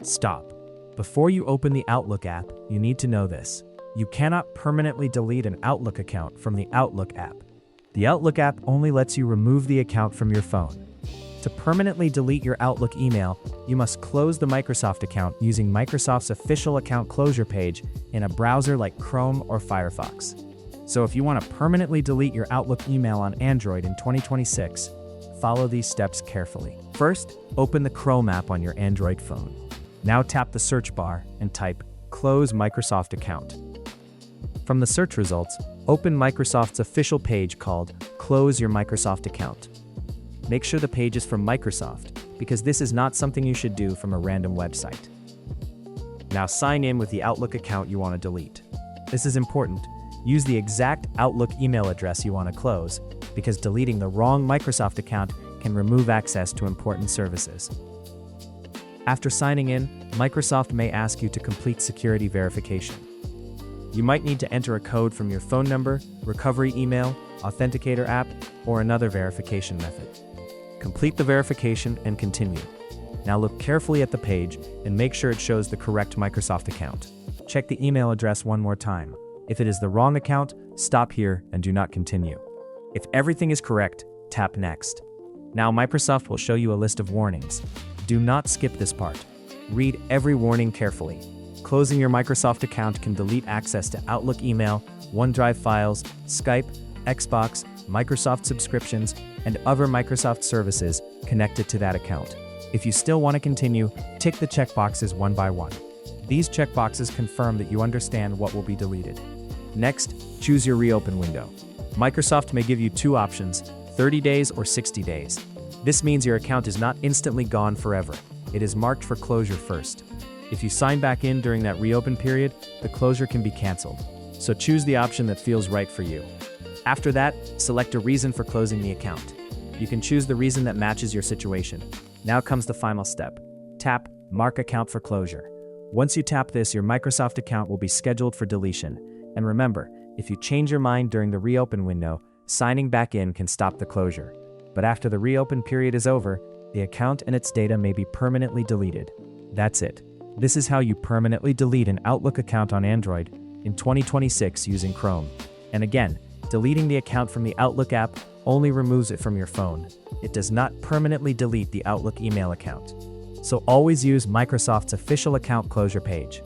Stop. Before you open the Outlook app, you need to know this. You cannot permanently delete an Outlook account from the Outlook app. The Outlook app only lets you remove the account from your phone. To permanently delete your Outlook email, you must close the Microsoft account using Microsoft's official account closure page in a browser like Chrome or Firefox. So if you want to permanently delete your Outlook email on Android in 2026, follow these steps carefully. First, open the Chrome app on your Android phone. Now tap the search bar and type Close Microsoft Account. From the search results, open Microsoft's official page called Close Your Microsoft Account. Make sure the page is from Microsoft, because this is not something you should do from a random website. Now sign in with the Outlook account you want to delete. This is important. Use the exact Outlook email address you want to close, because deleting the wrong Microsoft account can remove access to important services. After signing in, Microsoft may ask you to complete security verification. You might need to enter a code from your phone number, recovery email, authenticator app, or another verification method. Complete the verification and continue. Now look carefully at the page and make sure it shows the correct Microsoft account. Check the email address one more time. If it is the wrong account, stop here and do not continue. If everything is correct, tap Next. Now Microsoft will show you a list of warnings. Do not skip this part. Read every warning carefully. Closing your Microsoft account can delete access to Outlook email, OneDrive files, Skype, Xbox, Microsoft subscriptions, and other Microsoft services connected to that account. If you still want to continue, tick the checkboxes one by one. These checkboxes confirm that you understand what will be deleted. Next, choose your reopen window. Microsoft may give you two options, 30 days or 60 days. This means your account is not instantly gone forever. It is marked for closure first. If you sign back in during that reopen period, the closure can be canceled. So choose the option that feels right for you. After that, select a reason for closing the account. You can choose the reason that matches your situation. Now comes the final step. Tap Mark Account for Closure. Once you tap this, your Microsoft account will be scheduled for deletion. And remember, if you change your mind during the reopen window, signing back in can stop the closure. But after the reopen period is over, the account and its data may be permanently deleted. That's it. This is how you permanently delete an Outlook account on Android in 2026 using Chrome. And again, deleting the account from the Outlook app only removes it from your phone. It does not permanently delete the Outlook email account. So always use Microsoft's official account closure page.